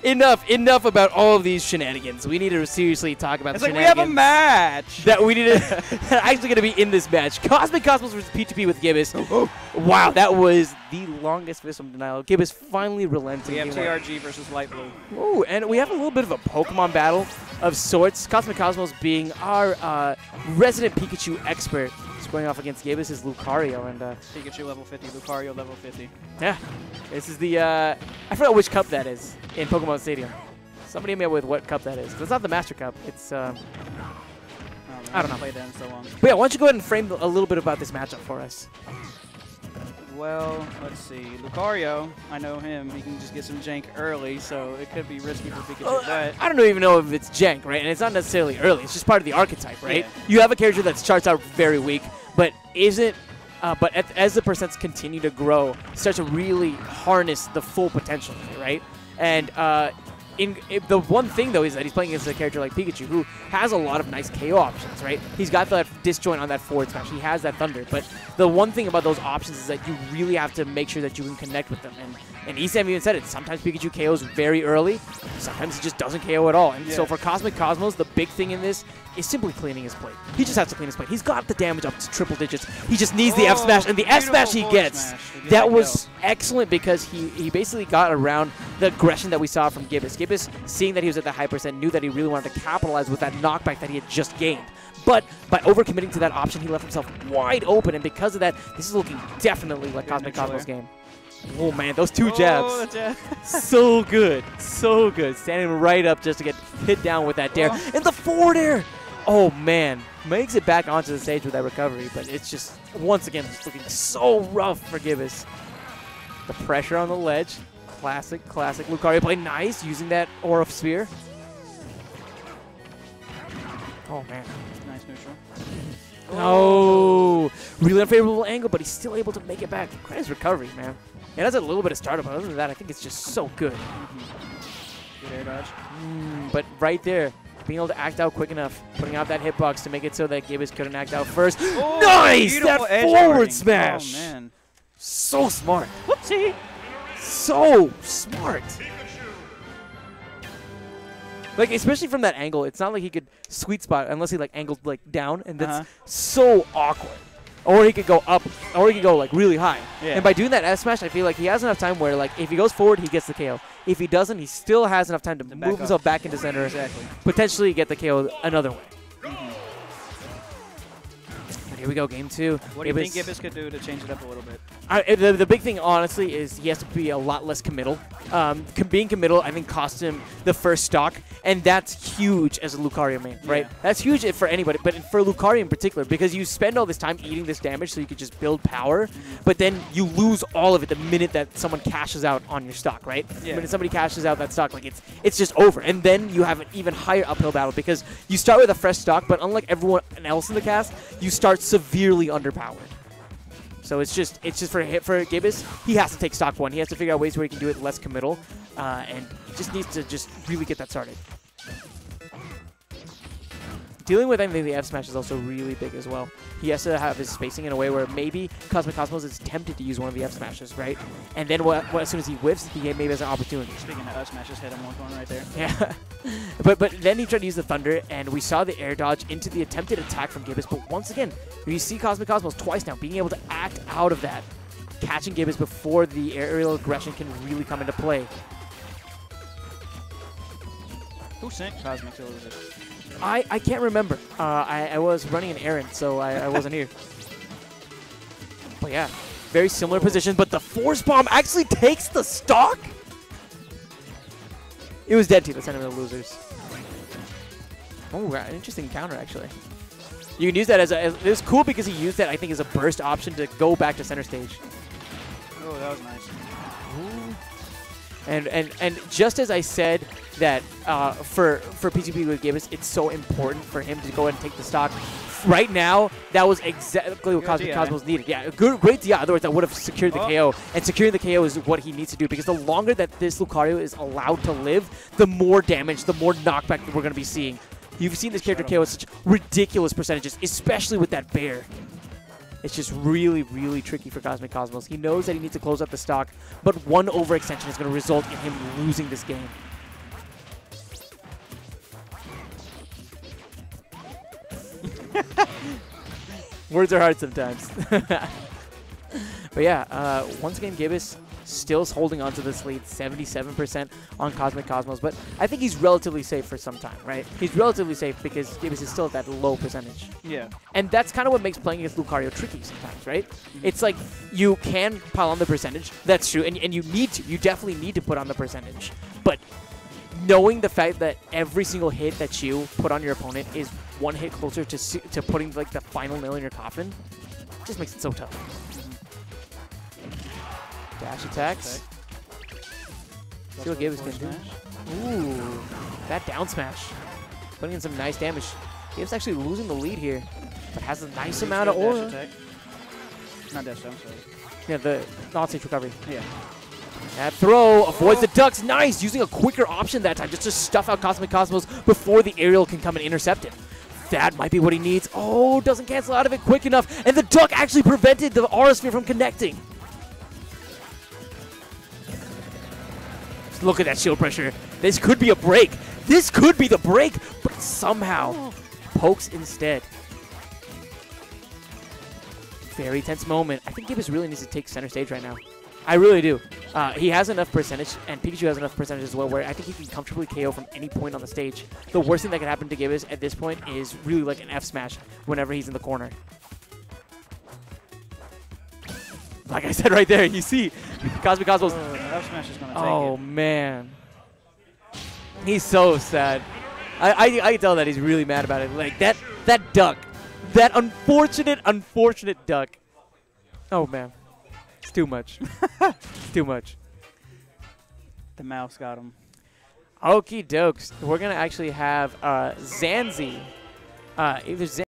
Enough about all of these shenanigans. We need to seriously talk about the shenanigans. We have a match! That we need to actually going to be in this match. CosmicCosmos versus P2P with Gibus. Wow, that was the longest Visum denial. Gibus finally relenting. We have TRG versus Light Blue. Ooh, and we have a little bit of a Pokemon battle of sorts. CosmicCosmos being our resident Pikachu expert. Going off against Gibus is Lucario and Pikachu level 50, Lucario level 50. Yeah, this is the I forgot which cup that is in Pokemon Stadium. Somebody hit me up with what cup that is. It's not the Master Cup. It's I don't know. Played that in so long. But yeah, why don't you go ahead and frame a little bit about this matchup for us? Well, let's see. Lucario, I know him. He can just get some jank early, so it could be risky for Pikachu. But I don't even know if it's jank, right? And it's not necessarily early. It's just part of the archetype, right? Yeah. You have a character that starts out very weak, but isn't. As the percents continue to grow, starts to really harness the full potential, right? And the one thing, though, is that he's playing against a character like Pikachu, who has a lot of nice KO options, right? He's got that disjoint on that forward smash. He has that Thunder. But the one thing about those options is that you really have to make sure that you can connect with them. And Esam even said it. Sometimes Pikachu KOs very early. Sometimes he just doesn't KO at all. And so for CosmicCosmos, the big thing in this is simply cleaning his plate. He just has to clean his plate. He's got the damage up to triple digits. He just needs the F smash, and the F smash he gets. That was excellent because he basically got around the aggression that we saw from Gibus. Gibus, seeing that he was at the high percent, knew that he really wanted to capitalize with that knockback that he had just gained. But by overcommitting to that option, he left himself wide open, and because of that, this is looking definitely like CosmicCosmos' game. Oh man, those two jabs. So good. So good. Standing right up just to get hit down with that dare. And the forward air! Oh man. Makes it back onto the stage with that recovery, but it's just, once again, just looking so rough for Gibus. The pressure on the ledge. Classic Lucario play. Nice, using that Aura Sphere. Oh man. Nice neutral. Oh, really unfavorable angle, but he's still able to make it back. Quite his recovery, man. It has a little bit of startup, but other than that, I think it's just so good. Good air dodge. But right there, being able to act out quick enough, putting out that hitbox to make it so that Gibus couldn't act out first. Oh, nice! That forward smash! Oh, man. So smart. Whoopsie! So smart. Like, especially from that angle, it's not like he could sweet spot unless he, like, angled, like, down, and that's so awkward. Or he could go up, or he could go, like, really high. Yeah. And by doing that S smash, I feel like he has enough time where, like, if he goes forward, he gets the KO. If he doesn't, he still has enough time to move himself back into center, potentially get the KO another way. Here we go, game two. What do you think Gibus could do to change it up a little bit? The big thing, honestly, is he has to be a lot less committal. Being committal, I think, cost him the first stock, and that's huge as a Lucario main, right? Yeah. That's huge for anybody, but for Lucario in particular, because you spend all this time eating this damage so you could just build power, but then you lose all of it the minute that someone cashes out on your stock, right? Yeah. The minute somebody cashes out that stock, like it's just over. And then you have an even higher uphill battle because you start with a fresh stock, but unlike everyone else in the cast, you start severely underpowered. So it's just for Gibus, he has to take stock one. He has to figure out ways where he can do it less committal, and just needs to just really get that started. Dealing with, I think, the F smash is also really big as well. He has to have his spacing in a way where maybe CosmicCosmos is tempted to use one of the F smashes, right? And then as soon as he whiffs, he maybe has an opportunity. Speaking of F smashes, hit him one right there. Yeah. but then he tried to use the Thunder, and we saw the air dodge into the attempted attack from Gibus. But once again, you see CosmicCosmos twice now being able to act out of that, catching Gibus before the aerial aggression can really come into play. Who sent Cosmic to lose it? I can't remember. I was running an errand, so I wasn't here. But yeah, very similar position, but the Force Bomb actually takes the stock? It was dead team that sent him to the losers. Oh, an interesting counter, actually. You can use that it was cool because he used that, I think, as a burst option to go back to center stage. Oh, that was nice. Ooh. And just as I said that for P2P with Gibus, it's so important for him to go ahead and take the stock. Right now, that was exactly what CosmicCosmos needed. Yeah, great DI. Otherwise, that would have secured the KO. And securing the KO is what he needs to do because the longer that this Lucario is allowed to live, the more damage, the more knockback that we're going to be seeing. You've seen this character KO at such ridiculous percentages, especially with that bear. It's just really, really tricky for CosmicCosmos. He knows that he needs to close out the stock, but one overextension is going to result in him losing this game. Words are hard sometimes. But yeah, once again, Gibus still holding on to this lead, 77% on CosmicCosmos. But I think he's relatively safe for some time, right? He's relatively safe because Gibus is still at that low percentage. Yeah. And that's kind of what makes playing against Lucario tricky sometimes, right? It's like you can pile on the percentage. That's true. And you need to. You definitely need to put on the percentage. But knowing the fact that every single hit that you put on your opponent is one hit closer to putting like the final nail in your coffin just makes it so tough. Dash attacks. Okay. See what Gibus can do. Ooh, that down smash. Putting in some nice damage. Gibus actually losing the lead here, but has a nice amount of aura. Dash attack. Not dash, I'm sorry. Yeah, the non-stage recovery. Yeah. That throw avoids the ducks. Nice! Using a quicker option that time just to stuff out CosmicCosmos before the aerial can come and intercept it. That might be what he needs. Oh, doesn't cancel out of it quick enough. And the duck actually prevented the aura sphere from connecting. Look at that shield pressure. This could be a break. This could be the break, but somehow pokes instead. Very tense moment. I think Gibus really needs to take center stage right now. I really do. He has enough percentage, and Pikachu has enough percentage as well, where I think he can comfortably KO from any point on the stage. The worst thing that could happen to Gibus at this point is really like an F smash whenever he's in the corner. Like I said right there, you see, CosmicCosmos. F smash is gonna take Oh it. man, he's so sad. I can tell that he's really mad about it. Like that duck, that unfortunate duck. Oh man, it's too much. It's too much. The mouse got him. Okie dokes. We're gonna actually have Zanzi. Either